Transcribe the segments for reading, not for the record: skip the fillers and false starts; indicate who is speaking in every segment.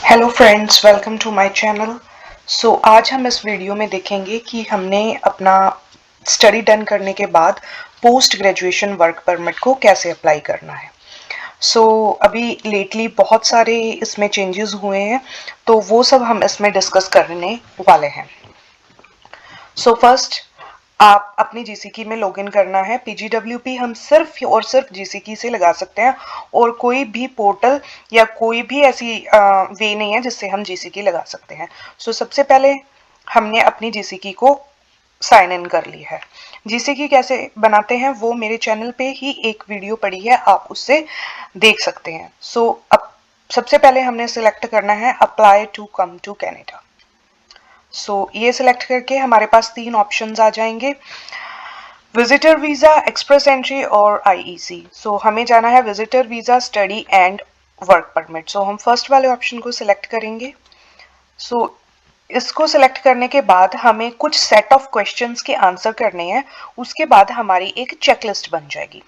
Speaker 1: Hello friends, welcome to my channel. आज हम इस वीडियो में देखेंगे कि हमने अपना स्टडी डन करने के बाद पोस्ट ग्रेजुएशन वर्क परमिट को कैसे अप्लाई करना है। अभी लेटली बहुत सारे इसमें चेंजेस हुए हैं, तो वो सब हम इसमें डिस्कस करने वाले हैं। फर्स्ट आप अपनी जीसीकी में लॉगिन करना है। पीजीडब्ल्यूपी हम सिर्फ और सिर्फ जीसीकी से लगा सकते हैं और कोई भी पोर्टल या कोई भी ऐसी वे नहीं है जिससे हम जीसीकी लगा सकते हैं। सबसे पहले हमने अपनी जीसीकी को साइन इन कर ली है। जीसीकी कैसे बनाते हैं वो मेरे चैनल पे ही एक वीडियो पड़ी है, आप उससे देख सकते हैं। अब सबसे पहले हमने सिलेक्ट करना है apply to come to Canada. ये सिलेक्ट करके हमारे पास तीन ऑप्शंस आ जाएंगे, विजिटर वीजा, एक्सप्रेस एंट्री और आईईसी। हमें जाना है visitor visa, study and work permit. हम फर्स्ट वाले ऑप्शन को सिलेक्ट करेंगे। इसको सिलेक्ट करने के बाद हमें कुछ सेट ऑफ क्वेश्चंस के आंसर करने हैं। उसके बाद हमारी एक चेकलिस्ट बन जाएगी।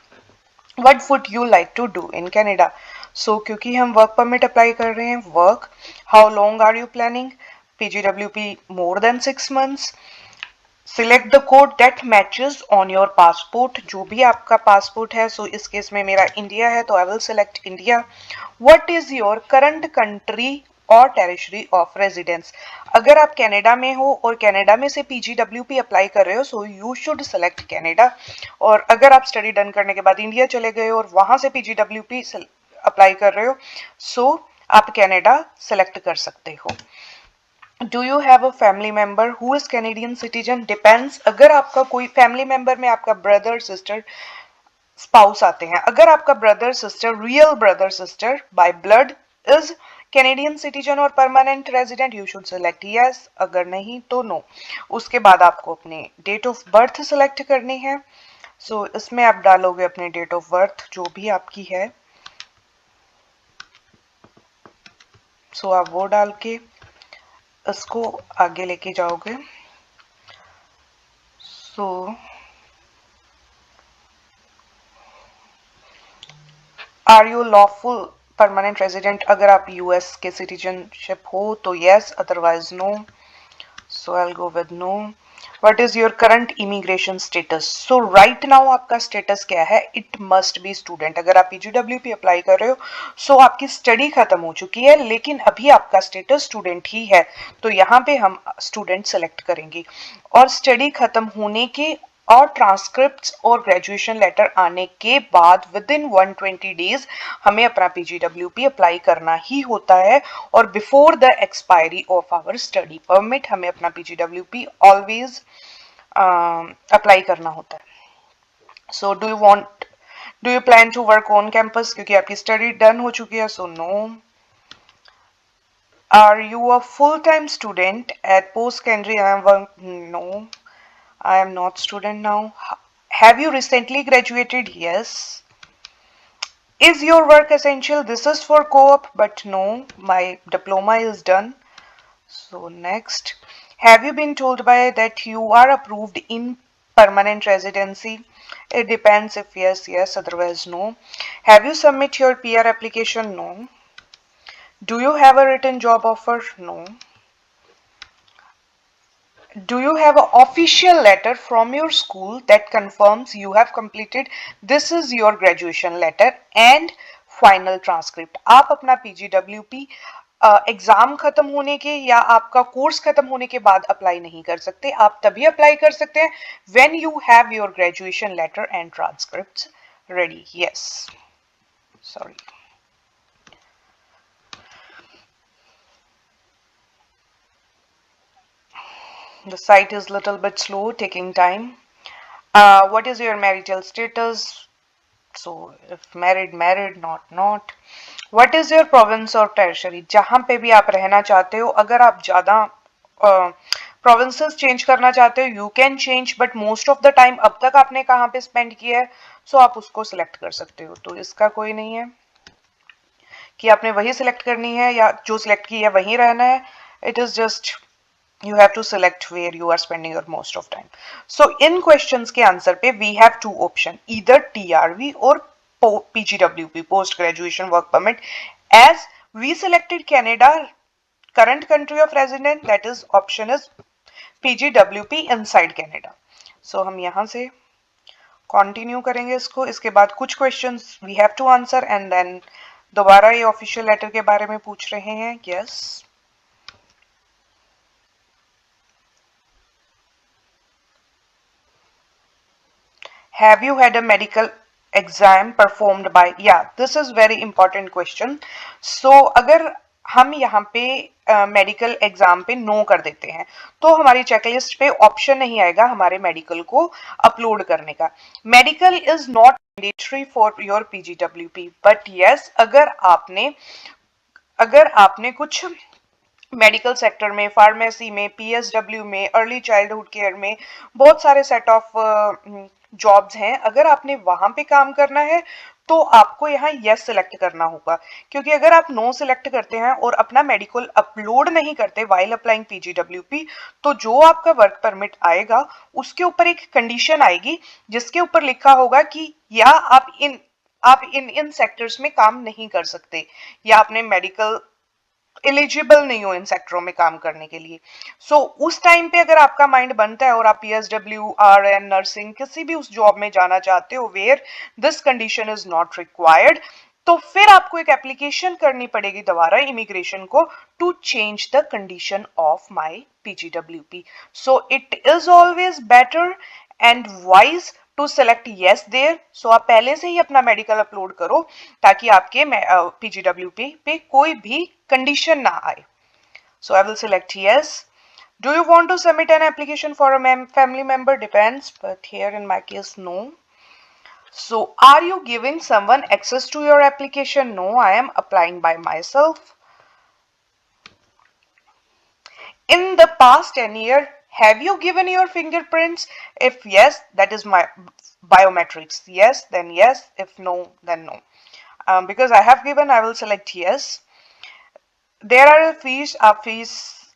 Speaker 1: What would you like to do in Canada? क्योंकि हम वर्क परमिट अप्लाई कर रहे हैं, work, how long are you planning, PGWP more than 6 months, select the code that matches on your passport, जो भी आपका पासपोर्ट है। इस केस में मेरा इंडिया है तो आई will select India. What is your current country और टेरिटरी ऑफ रेजिडेंस? अगर आप कनाडा में हो और कनाडा में से PGWP अप्लाई कर रहे हो यू शुड सेलेक्ट कनाडा। और अगर आप स्टडी डन करने के बाद इंडिया चले गए और वहां से PGWP अप्लाई कर रहे हो आप कनाडा सेलेक्ट कर सकते हो। Do you have a family member who is Canadian citizen? Depends, अगर आपका कोई फैमिली मेंबर में आपका ब्रदर सिस्टर स्पाउस आते हैं, अगर आपका brother sister, real brother sister by blood is Canadian citizen और permanent resident, you should select yes, अगर नहीं तो नो। उसके बाद आपको अपने डेट ऑफ बर्थ सेलेक्ट करनी है। इसमें आप डालोगे अपनी डेट ऑफ बर्थ जो भी आपकी है। आप वो डाल के इसको आगे लेके जाओगे। Are you lawful permanent resident? अगर आप यूएस के सिटीजनशिप हो तो yes, otherwise no. I will go with no. What is your current immigration status? Right now आपका स्टेटस क्या है? It must be student. अगर आप PGWP अप्लाई कर रहे हो आपकी स्टडी खत्म हो चुकी है लेकिन अभी आपका स्टेटस स्टूडेंट ही है, तो यहाँ पे हम स्टूडेंट सेलेक्ट करेंगे। और स्टडी खत्म होने के और ट्रांसक्रिप्ट्स और ग्रेजुएशन लेटर आने के बाद विद इन 120 डेज हमें अपना PGWP अप्लाई करना ही होता है। और before the expiry of our study permit हमें अपना PGWP ऑलवेज अप्लाई करना होता है। Do you plan to work on campus? क्योंकि आपकी स्टडी डन हो चुकी है, no. Are you a full time student at post secondary? No, I am not student now. Have you recently graduated? Yes. Is your work essential? This is for co-op, but no, my diploma is done. Next. Have you been told by that you are approved in permanent residency? It depends. If yes, yes, otherwise no. Have you submit your PR application? No. Do you have a written job offer? No. Do you have an official letter from your school that confirms you have completed? This is your graduation letter and final transcript. आप अपना PGWP exam खत्म होने के या आपका course खत्म होने के बाद अप्लाई नहीं कर सकते। आप तभी अप्लाई कर सकते हैं when you have your graduation letter and transcripts ready. Yes. Sorry. The site is little bit slow, taking time. What is your marital status? If married, married, not. What is your province or territory? जहाँ पे भी आप रहना चाहते हो, अगर आप ज़्यादा provinces change करना चाहते हो, you can change, but most of the time अब तक आपने कहाँ पे spend किया है, आप उसको select कर सकते हो। तो इसका कोई नहीं है कि आपने वही select करनी है या जो select की है वहीं रहना है। It is just you have to select where you are spending your most of time. In questions के answer पे we have two option, either TRV or PGWP, post graduation work permit. As we selected Canada, current country of resident, that is option is PGWP inside Canada. So हम यहाँ से continue करेंगे इसको. इसके बाद कुछ questions we have to answer and then दोबारा ये ऑफिशियल लेटर के बारे में पूछ रहे हैं. Yes, have you had a medical exam performed by, yeah, this is very important question. So अगर हम यहाँ पे मेडिकल एग्जाम पे नो कर देते हैं तो हमारी चेकलिस्ट पे ऑप्शन नहीं आएगा हमारे मेडिकल को अपलोड करने का. Medical is not mandatory for your PGWP, but yes अगर आपने कुछ मेडिकल सेक्टर में, फार्मेसी में, पीएसडब्ल्यू में, अर्ली चाइल्डहुड केयर में बहुत सारे सेट ऑफ जॉब्स हैं, अगर आपने वहां पे काम करना है तो आपको यहाँ यस सिलेक्ट करना होगा. क्योंकि अगर आप नो सिलेक्ट करते हैं और अपना मेडिकल अपलोड नहीं करते वाइल अप्लाइंग पीजीडब्ल्यूपी, तो जो आपका वर्क परमिट आएगा उसके ऊपर एक कंडीशन आएगी जिसके ऊपर लिखा होगा कि या आप इन सेक्टर्स में काम नहीं कर सकते, या आपने मेडिकल एलिजिबल नहीं हो इन सेक्टरों में काम करने के लिए. सो उस टाइम पे अगर आपका माइंड बनता है और आप पीएसडब्ल्यू, आरएन, नर्सिंग किसी भी उस जॉब में जाना चाहते हो where this condition is not required, तो फिर आपको एक एप्लीकेशन करनी पड़ेगी दोबारा इमिग्रेशन को to change the condition of my PGWP. So it is always better and wise to select yes there. सो आप पहले से ही अपना मेडिकल अपलोड करो ताकि आपके पीजीडब्ल्यूपी पे कोई भी कंडीशन ना आए. So I will select yes. Do you want to submit an application for a family member? Depends, but here in my case no. So are you giving someone access to your application? No, I am applying by myself. In the past 10 years, have you given your fingerprints? If yes, that is my biometrics. Yes, then yes. If no, then no. Because I have given, I will select yes. There are fees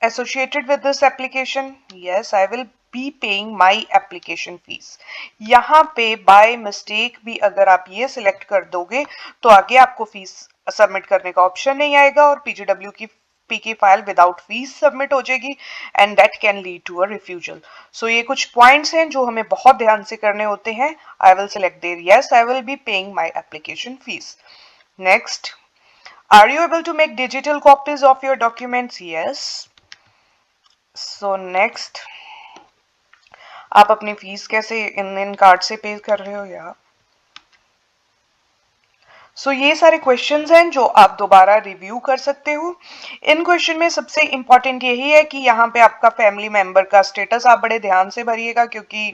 Speaker 1: associated with this application. Yes, I will be paying my application fees. यहाँ पे by mistake भी अगर आप ये select कर दोगे तो आगे आपको फीस सबमिट करने का ऑप्शन नहीं आएगा और पीजीडब्ल्यू की P file without fees submit हो जाएगी and that can lead to a refusal. So ये कुछ पॉइंट्स हैं जो हमें बहुत ध्यान से करने होते हैं. I will select there yes, I will be paying my application fees. Next, are you able to make digital copies of your documents? Yes. So next, आप अपनी फीस कैसे इन कार्ड से पे कर रहे हो या सो ये सारे क्वेश्चंस हैं जो आप दोबारा रिव्यू कर सकते हो. इन क्वेश्चन में सबसे इंपॉर्टेंट यही है कि यहाँ पे आपका फैमिली मेंबर का स्टेटस आप बड़े ध्यान से भरिएगा क्योंकि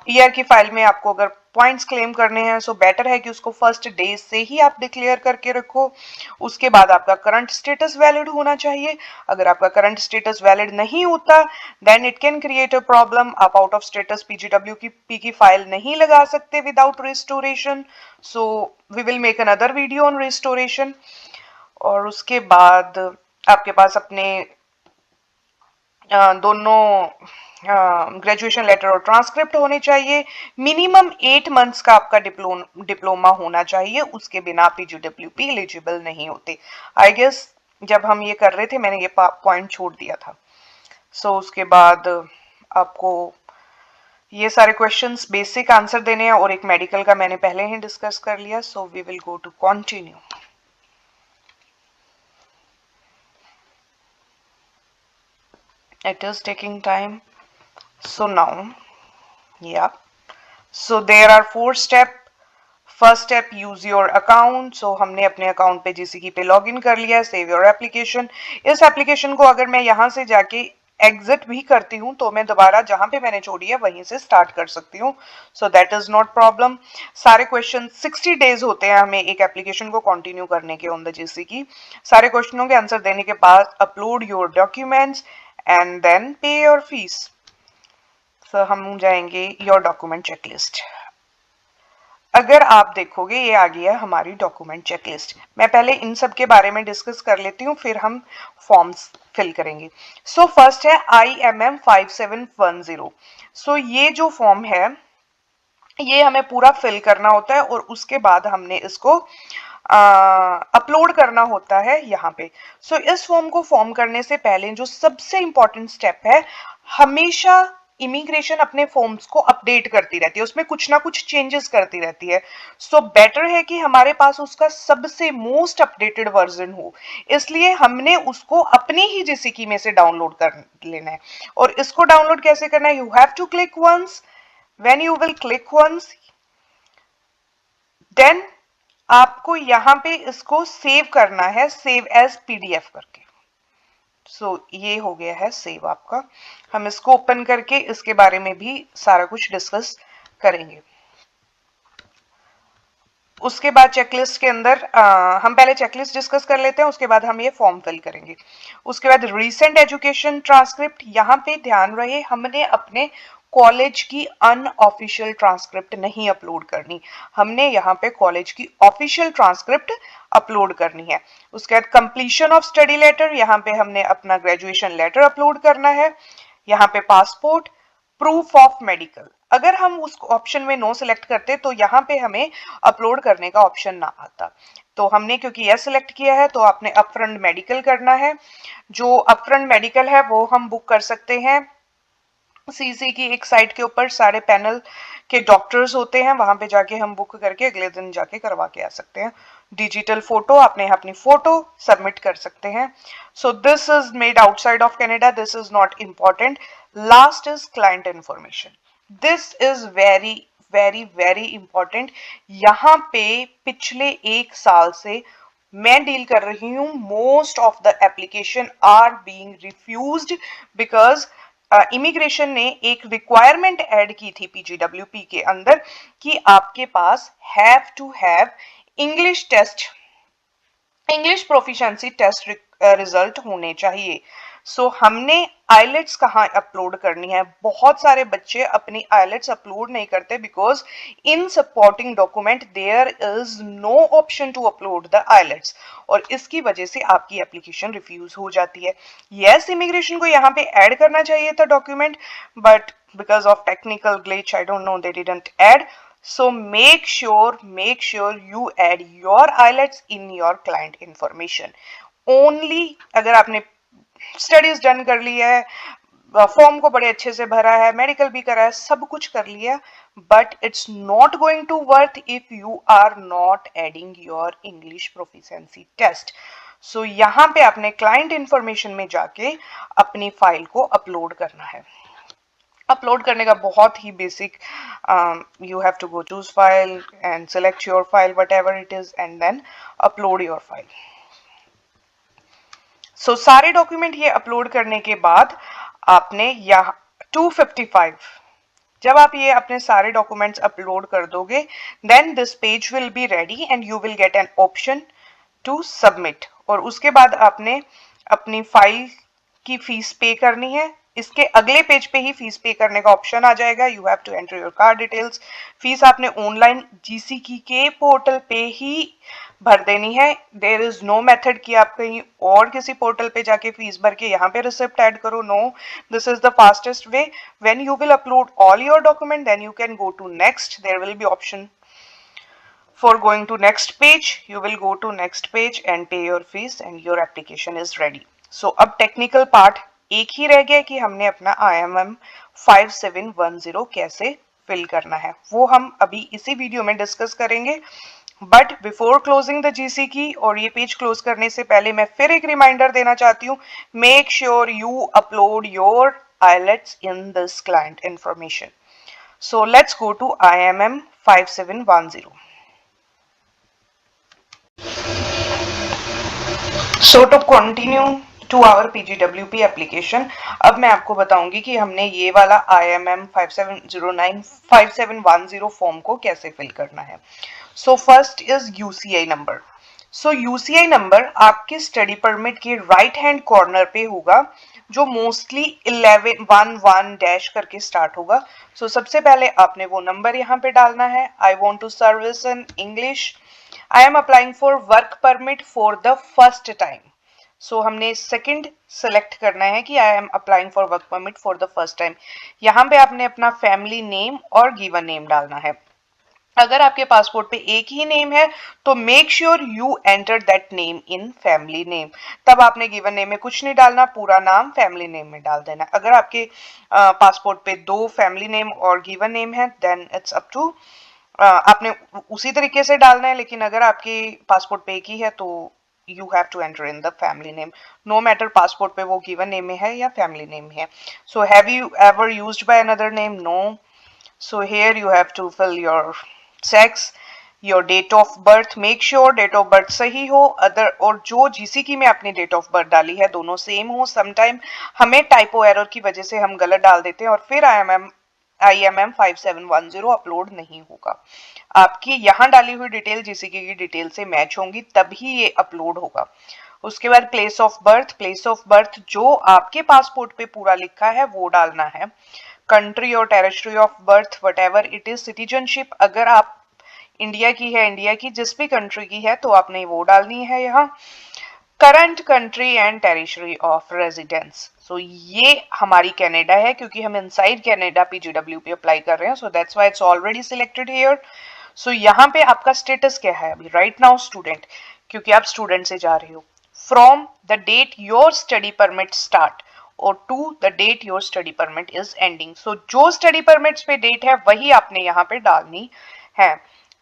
Speaker 1: ईयर की फाइल में आपको अगर पॉइंट्स क्लेम करने हैं सो बेटर है कि उसको फर्स्ट डे से ही आप डिक्लेयर करके रखो. उसके बाद आपका करंट स्टेटस वैलिड होना चाहिए. अगर आपका करंट स्टेटस वैलिड नहीं होता then it can create a problem. आप आउट ऑफ स्टेटस पीजीडब्ल्यू की फाइल नहीं लगा सकते without restoration. So we will make another video on restoration. और उसके बाद आपके पास अपने दोनों ग्रेजुएशन लेटर और ट्रांसक्रिप्ट होने चाहिए. मिनिमम 8 मंथ्स का आपका डिप्लोमा होना चाहिए, उसके बिना पीजीडब्ल्यूपी एलिजिबल नहीं होते. आई गेस जब हम ये कर रहे थे मैंने ये पॉइंट छोड़ दिया था. सो उसके बाद आपको ये सारे क्वेश्चंस बेसिक आंसर देने हैं और एक मेडिकल का मैंने पहले ही डिस्कस कर लिया. So we will go to continue. It is taking time. So now, yeah. So there are 4 steps. First step, use your account. So हमने अपने अकाउंट पे जीसीकी पे लॉग इन कर लिया है. Save your application. इस एप्लीकेशन को अगर मैं यहाँ से जाके एग्जिट भी करती हूँ तो मैं दोबारा जहां पे मैंने छोड़ी है वहीं से स्टार्ट कर सकती हूँ. So that is not problem. सारे क्वेश्चन 60 डेज होते हैं हमें एक एप्लीकेशन को कंटिन्यू करने के ऑन द जीसीकी. सारे क्वेश्चनों के आंसर देने के बाद upload your documents and then pay your fees. So हम जाएंगे your document checklist. अगर आप देखोगे ये आ गया हमारी डॉक्यूमेंट चेकलिस्ट. मैं पहले इन सब के बारे में डिस्कस कर लेती हूँ फिर हम फॉर्म्स फिल करेंगे. सो फर्स्ट है IMM 5710. सो ये जो फॉर्म है ये हमें पूरा फिल करना होता है और उसके बाद हमने इसको अपलोड करना होता है यहाँ पे। सो इस फॉर्म को फॉर्म करने से पहले जो सबसे इंपॉर्टेंट स्टेप है, हमेशा इमिग्रेशन अपने फॉर्म्स को अपडेट करती रहती है, उसमें कुछ ना कुछ चेंजेस करती रहती है। सो बेटर है कि हमारे पास उसका सबसे मोस्ट अपडेटेड वर्जन हो, इसलिए हमने उसको अपनी ही जीसीकी में से डाउनलोड कर लेना है। और इसको डाउनलोड कैसे करना है, you have to click once, when you will click once then आपको यहां पे इसको सेव करना है, सेव एज पीडीएफ करके। सो ये हो गया है सेव आपका। हम इसको ओपन करके इसके बारे में भी सारा कुछ डिस्कस करेंगे। उसके बाद चेकलिस्ट के अंदर हम पहले चेकलिस्ट डिस्कस कर लेते हैं, उसके बाद हम ये फॉर्म फिल करेंगे। उसके बाद रीसेंट एजुकेशन ट्रांसक्रिप्ट, यहाँ पे ध्यान रहे हमने अपने कॉलेज की अनऑफिशियल ट्रांसक्रिप्ट नहीं अपलोड करनी, हमने यहाँ पे कॉलेज की ऑफिशियल ट्रांसक्रिप्ट अपलोड करनी है। उसके बाद कंप्लीशन ऑफ स्टडी लेटर, यहाँ पे हमने अपना ग्रेजुएशन लेटर अपलोड करना है। यहाँ पे पासपोर्ट, प्रूफ ऑफ मेडिकल, अगर हम उस ऑप्शन में नो सिलेक्ट करते तो यहाँ पे हमें अपलोड करने का ऑप्शन ना आता। तो हमने क्योंकि यह सिलेक्ट किया है तो आपने अपफ्रंट मेडिकल करना है। जो अपफ्रंट मेडिकल है वो हम बुक कर सकते हैं सीसी की एक साइट के ऊपर, सारे पैनल के डॉक्टर्स होते हैं, वहां पे जाके हम बुक करके अगले दिन जाके करवा के आ सकते हैं। डिजिटल फोटो, आपने अपनी फोटो सबमिट कर सकते हैं। So this is made outside of Canada, this is not important. Last is client information, this is very very very important. यहाँ पे पिछले एक साल से मैं डील कर रही हूँ, most of the application are being refused because immigration ने एक रिक्वायरमेंट ऐड की थी पीजीडब्ल्यूपी के अंदर कि आपके पास have to have English test, English proficiency test result होने चाहिए। सो हमने आइलेट्स कहाँ अपलोड करनी है, बहुत सारे बच्चे अपनी आइलेट्स अपलोड नहीं करते because in supporting document there is no option to upload the IELTS, और इसकी वजह से आपकी एप्लीकेशन रिफ्यूज हो जाती है। यस, इमिग्रेशन को यहाँ पे ऐड करना चाहिए था document, but because of technical glitch I don't know they didn't add. So make sure you add your IELTS in your client information. Only अगर आपने स्टडीज डन कर ली है, फॉर्म को बड़े अच्छे से भरा है, मेडिकल भी करा है, सब कुछ कर लिया, but it's not going to worth if you are not adding your English proficiency test. So यहाँ पे आपने क्लाइंट इंफॉर्मेशन में जाके अपनी फाइल को अपलोड करना है। अपलोड करने का बहुत ही basic, you have to go choose file and select your file whatever it is and then upload your file. So सारे डॉक्यूमेंट ये अपलोड करने के बाद आपने यहाँ 255, जब आप ये अपने सारे डॉक्यूमेंट्स अपलोड कर दोगे then this page will be ready and you will get an option to submit. और उसके बाद आपने अपनी फाइल की फीस पे करनी है। इसके अगले पेज पे ही फीस पे करने का ऑप्शन आ जाएगा, you have to enter your card details. Fees आपने ऑनलाइन जीसीकी के पोर्टल पे ही भर देनी है, देयर इज नो मेथड कि आप कहीं और किसी पोर्टल पे जाके फीस भर के यहाँ पे रिसिप्ट ऐड करो। No, this is the fastest way. When you will upload all your document then you can go to next, there will be option for going to next page, you will go to next page and pay your fees and your application is ready. So अब technical part एक ही रह गया कि हमने अपना IMM 5710 कैसे fill करना है, वो हम अभी इसी वीडियो में डिस्कस करेंगे। But before closing the GC की और ये पेज क्लोज करने से पहले मैं फिर एक रिमाइंडर देना चाहती हूँ, make sure you upload your IELTS in this client information. So let's go to IMM 5710. So to continue to our PGWP application, अब मैं आपको बताऊंगी कि हमने ये वाला IMM 5709 5710 फॉर्म को कैसे फिल करना है। So first is UCI number. So UCI number आपके स्टडी परमिट के राइट हैंड कॉर्नर पे होगा, जो मोस्टली 1111 डैश करके स्टार्ट होगा। सो सबसे पहले आपने वो नंबर यहाँ पे डालना है। I want to service in English, I am applying for work permit for the first time. So हमने सेकंड सेलेक्ट करना है कि I am applying for work permit for the first time. यहाँ पे आपने अपना फैमिली नेम और given name डालना है। अगर आपके पासपोर्ट पे एक ही नेम है तो make sure you enter that name in family name. तब आपने गिवन नेम में कुछ नहीं डालना, पूरा नाम फैमिली नेम में डाल देना। अगर आपके पासपोर्ट पे 2 फैमिली नेम और गिवन नेम है देन इट्स अप टू आपने उसी तरीके से डालना है, लेकिन अगर आपके पासपोर्ट पे एक ही है तो you have to enter in the family name, no matter passport पे वो गिवन नेम में है या फैमिली नेम है। So have you ever used by another name? No. So here you have to fill your sex, your date of birth, make sure date of birth सही हो, other और जो जीसीकी में आपने डेट ऑफ बर्थ डाली है दोनों सेम हो। समटाइम हमें टाइपो एरर की वजह से हम गलत डाल देते हैं और फिर IMM 5710 अपलोड नहीं होगा। आपकी यहाँ डाली हुई डिटेल जीसीकी की डिटेल से मैच होंगी तभी ये अपलोड होगा। उसके बाद प्लेस ऑफ बर्थ जो आपके पासपोर्ट पे पूरा लिखा है वो डालना है। कंट्री और territory of birth what ever it is, citizenship अगर आप इंडिया की है, इंडिया की जिस भी कंट्री की है तो आपने वो डालनी है यहाँ। Current country and territory of residence, so ये हमारी कनाडा है क्योंकि हम इनसाइड कनाडा PGWP अप्लाई कर रहे हैं, so that's why it's already selected here. So यहाँ पे आपका स्टेटस क्या है अभी राइट नाउ? स्टूडेंट, क्योंकि आप स्टूडेंट से जा रहे हो। From the date your study permit start और to the date your study permit is ending. So जो स्टडी परमिट्स पे डेट है वही आपने यहाँ पे डालनी है।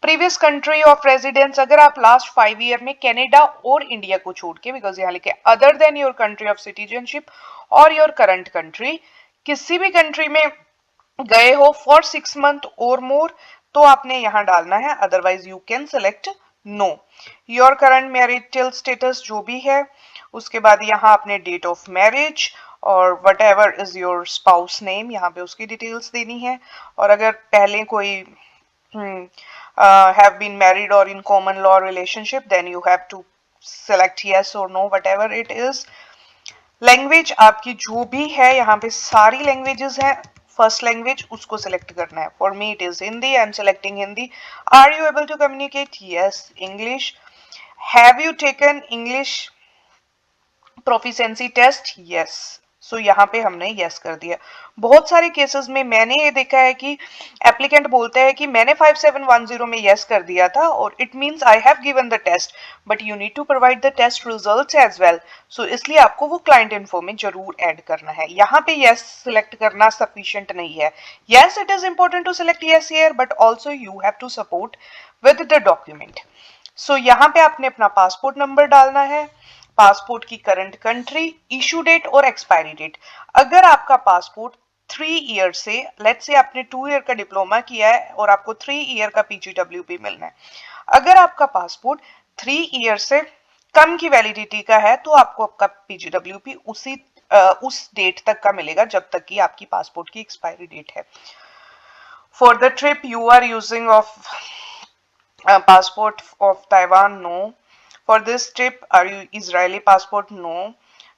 Speaker 1: प्रीवियस कंट्री ऑफ रेजिडेंस, अगर आप लास्ट 5 ईयर में कनाडा और इंडिया को छोड़ के, बिकॉज यहाँ लिखे other than your country of citizenship और योर करंट कंट्री, किसी भी कंट्री में गए हो फॉर 6 मंथ और मोर तो आपने यहाँ डालना है, otherwise you can select no. Your current marital status जो भी है, उसके बाद यहाँ आपने डेट ऑफ मैरिज और whatever is your spouse name, यहाँ पे उसकी डिटेल्स देनी है। और अगर पहले कोई have been married or in common law relationship then you have to select yes or no whatever it is। Language आपकी जो भी है, यहाँ पे सारी लैंग्वेजेस हैं, फर्स्ट लैंग्वेज उसको सिलेक्ट करना है। For me it is Hindi, I am selecting Hindi. Are you able to communicate? Yes. English, have you taken English proficiency test? Yes. So यहाँ पे हमने यस कर दिया। बहुत सारे केसेस में मैंने ये देखा है कि एप्लीकेंट बोलता है कि मैंने 5710 में यस कर दिया था और it means I have given the test but you need to provide the test results as well. So इसलिए आपको वो क्लाइंट इन्फो में जरूर ऐड करना है। यहाँ पे यस सिलेक्ट करना सफिशिएंट नहीं है। Yes it is important to select yes here but also you have to support with the document. So यहाँ पे आपने अपना पासपोर्ट नंबर डालना है, पासपोर्ट की करंट कंट्री, इशू डेट और एक्सपायरी डेट। अगर आपका पासपोर्ट 3 ईयर से, लेट्स से आपने 2 ईयर का डिप्लोमा किया है और आपको 3 ईयर का PGWP मिलना है, अगर आपका पासपोर्ट 3 ईयर से कम की वैलिडिटी का है तो आपको आपका PGWP उस डेट तक का मिलेगा जब तक कि आपकी पासपोर्ट की एक्सपायरी डेट है। For the trip you are using of passport of Taiwan? No. For this trip, are you Israeli passport? No.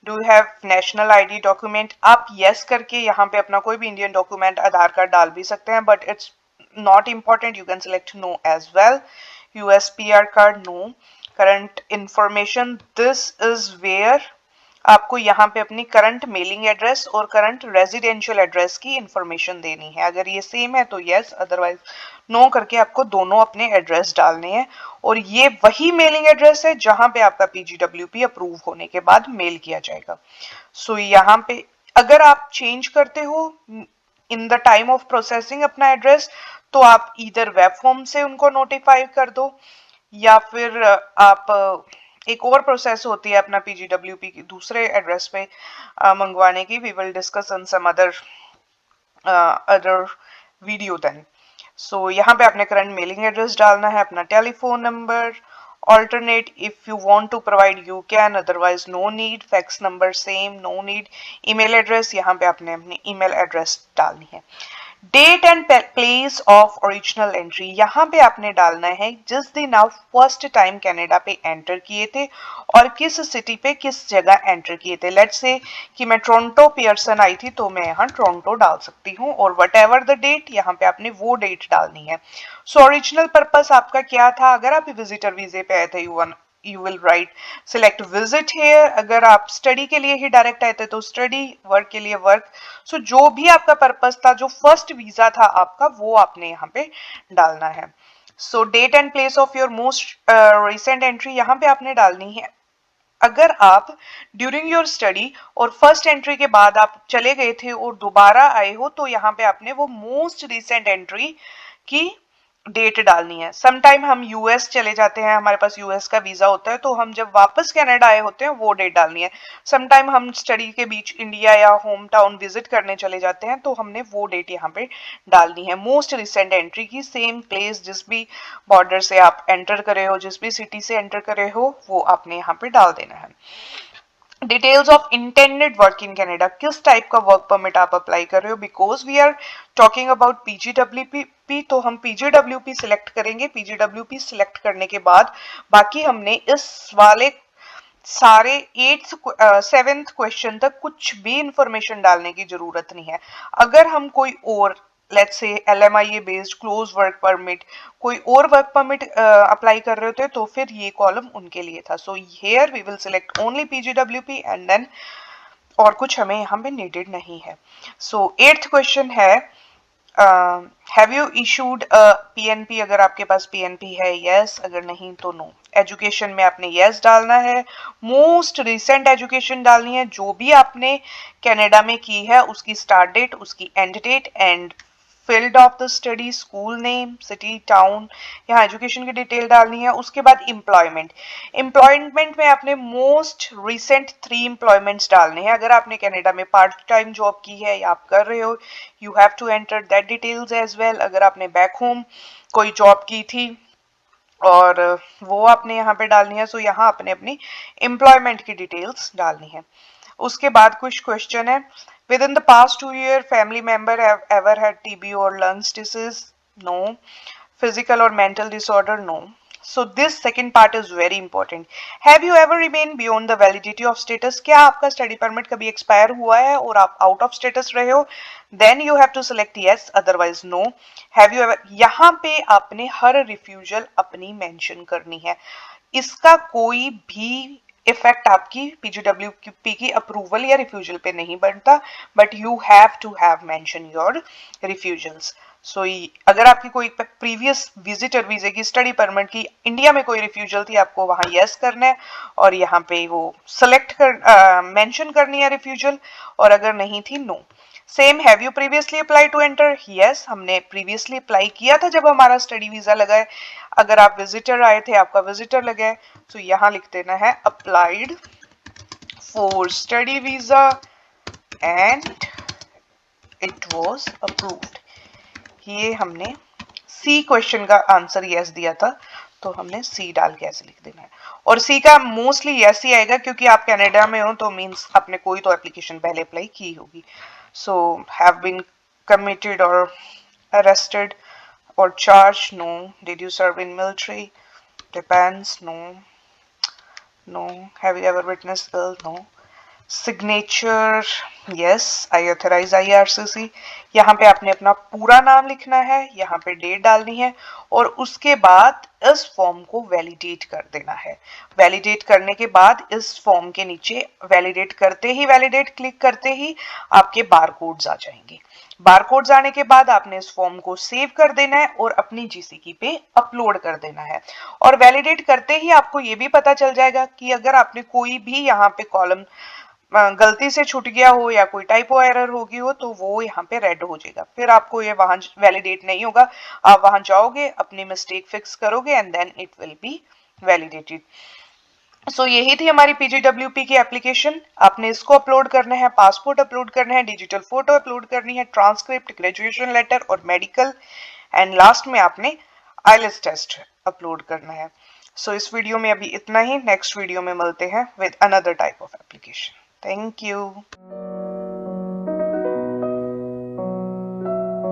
Speaker 1: Do you have national ID document? आप yes करके यहाँ पे अपना कोई भी इंडियन डॉक्यूमेंट, आधार card डाल भी सकते हैं but it's not important, you can select no as well. USPR card? No. Current information, this is where आपको यहाँ पे अपनी करंट मेलिंग एड्रेस और करंट रेजिडेंशियल एड्रेस की इंफॉर्मेशन देनी है। अगर ये सेम है तो यस, अदरवाइज नो करके आपको दोनों अपने एड्रेस डालने हैं। और ये वही मेलिंग एड्रेस है जहां पे आपका PGWP अप्रूव होने के बाद मेल किया जाएगा। सो यहाँ पे अगर आप चेंज करते हो in the time of processing अपना एड्रेस तो आप इधर वेब फॉर्म से उनको नोटिफाई कर दो या फिर आप एक और प्रोसेस होती है अपना PGWP की दूसरे एड्रेस पे मंगवाने की। We will discuss in some other video then. So यहाँ पे आपने करंट मेलिंग एड्रेस डालना है, अपना telephone number, alternate if you want to provide you can, otherwise no need। Fax number same, no need। Email address, यहाँ पे आपने अपनी ईमेल एड्रेस डालनी है। Date and place of original entry, यहाँ पे आपने डालना है जिस दिन आप फर्स्ट टाइम कनाडा पे एंटर किए थे और किस सिटी पे किस जगह एंटर किए थे। लेट्स से कि मैं टोरंटो पियर्सन आई थी तो मैं यहाँ टोरंटो डाल सकती हूँ और वट एवर द डेट यहाँ पे आपने वो डेट डालनी है। सो ओरिजिनल पर्पस आपका क्या था? अगर आप विजिटर वीजे पे आए थे you will write select visit here। अगर आप स्टडी के लिए ही डायरेक्ट आए थे तो स्टडी, वर्क के लिए वर्क। सो जो भी आपका पर्पस था, जो फर्स्ट वीजा था आपका, वो आपने यहाँ पे डालना है। So date and place of your most recent entry यहाँ पे आपने डालनी है। अगर आप ड्यूरिंग योर स्टडी और फर्स्ट एंट्री के बाद आप चले गए थे और दोबारा आए हो तो यहाँ पे आपने वो मोस्ट रिसेंट एंट्री की डेट डालनी है। समटाइम हम यूएस चले जाते हैं, हमारे पास यूएस का वीजा होता है, तो हम जब वापस कनाडा आए होते हैं वो डेट डालनी है। समटाइम हम स्टडी के बीच इंडिया या होम टाउन विजिट करने चले जाते हैं तो हमने वो डेट यहाँ पे डालनी है मोस्ट रिसेंट एंट्री की। सेम प्लेस, जिस भी बॉर्डर से आप एंटर करे हो, जिस भी सिटी से एंटर करे हो, वो आपने यहाँ पे डाल देना है। Details of intended work in Canada, किस टाइप का वर्क परमिट आप अप्लाई कर रहे हो, because we are talking about PGWP, तो हम पीजीडब्ल्यूपी सिलेक्ट करेंगे। पीजीडब्ल्यूपी सिलेक्ट करने के बाद बाकी हमने इस वाले सारे 7th क्वेश्चन तक कुछ भी इंफॉर्मेशन डालने की जरूरत नहीं है। अगर हम कोई और let's say LMIA based close work permit, कोई और वर्क परमिट अप्लाई कर रहे होते तो फिर ये कॉलम उनके लिए था। So here we will select only PGWP and then, और कुछ हमें यहाँ पे नीडेड नहीं है। सो 8th क्वेश्चन है, हैव यू इशूड PNP, अगर आपके पास PNP है यस, अगर नहीं तो नो। एजुकेशन में आपने यस डालना है। मोस्ट रिसेंट एजुकेशन डालनी है, जो भी आपने कनाडा में की है उसकी स्टार्ट डेट, उसकी end date and field of the study, school name, city, town, यहाँ एजुकेशन की डिटेल डालनी है। उसके बाद एम्प्लॉयमेंट, एम्प्लॉयमेंट में आपने मोस्ट रिसेंट 3 एम्प्लॉयमेंट्स डालने हैं। अगर आपने कनाडा में पार्ट टाइम जॉब की है या आप कर रहे हो, you have to enter that details as well. अगर आपने बैक होम कोई जॉब की थी और वो आपने यहाँ पे डालनी है, सो यहाँ आपने अपनी एम्प्लॉयमेंट की डिटेल्स डालनी है। उसके बाद कुछ क्वेश्चन है, within the past 2 years family member have ever had TB or lungs disease, no. Physical or mental disorder, no. So this second part is very important. Have you ever remained beyond the validity of status, क्या आपका study permit कभी expire हुआ है और आप out of status रहे हो, then you have to select yes, otherwise no. Have you ever, यहाँ पे आपने हर रिफ्यूजल अपनी मेंशन करनी है। इसका कोई भी इफेक्ट आपकी पीजीडब्ल्यूपी की अप्रूवल या रिफ्यूजल पे नहीं बनता, but you have to have mention your refusals. So अगर आपकी कोई प्रीवियस विजिटर वीजे की स्टडी परमिट की इंडिया में कोई रिफ्यूजल थी, आपको वहां यस करना है और यहाँ पे वो सेलेक्ट कर मेंशन करनी है रिफ्यूजल, और अगर नहीं थी no. Same, have you previously apply to enter, yes, हमने प्रीवियसली अप्लाई किया था जब हमारा स्टडी वीजा लगा है। अगर आप विजिटर आए थे, आपका विजिटर लगा है, तो यहाँ लिख देना है applied for study visa and it was approved. ये हमने सी क्वेश्चन का आंसर यस दिया था, तो हमने सी डाल के ऐसे लिख देना है। और सी का मोस्टली यस ही आएगा क्योंकि आप कनाडा में हो, तो मींस आपने कोई तो एप्लीकेशन पहले अप्लाई की होगी। सो हैव बीन कमिटेड और arrested or charged, no. Did you serve in military? Depends, no. No. Have you ever witnessed ill? No. Signature, yes. I authorize IRCC. यहाँ पे आपने अपना पूरा नाम लिखना है, यहाँ पे डेट डालनी है और उसके बाद इस फॉर्म को वैलिडेट कर देना है। वैलिडेट करने के बाद इस फॉर्म के नीचे वैलिडेट करते ही, वैलिडेट क्लिक करते ही आपके बारकोड्स आ जाएंगे। बारकोड्स आने के बाद आपने इस फॉर्म को सेव कर देना है और अपनी जीसीकी पे अपलोड कर देना है। और वैलिडेट करते ही आपको ये भी पता चल जाएगा कि अगर आपने कोई भी यहाँ पे कॉलम गलती से छूट गया हो या कोई टाइपो एरर होगी हो, तो वो यहाँ पे रेड हो जाएगा। फिर आपको ये वहां वैलिडेट नहीं होगा, आप वहां जाओगे, अपनी मिस्टेक फिक्स करोगे and then it will be validated. So यही थी हमारी पीजीडब्ल्यूपी की एप्लीकेशन। आपने इसको अपलोड करना है, पासपोर्ट अपलोड करना है, डिजिटल फोटो अपलोड करनी है, ट्रांसक्रिप्ट, ग्रेजुएशन लेटर और मेडिकल, एंड लास्ट में आपने आईएलटीएस टेस्ट अपलोड करना है। सो इस वीडियो में अभी इतना ही। नेक्स्ट वीडियो में मिलते हैं with another type of application. Thank you.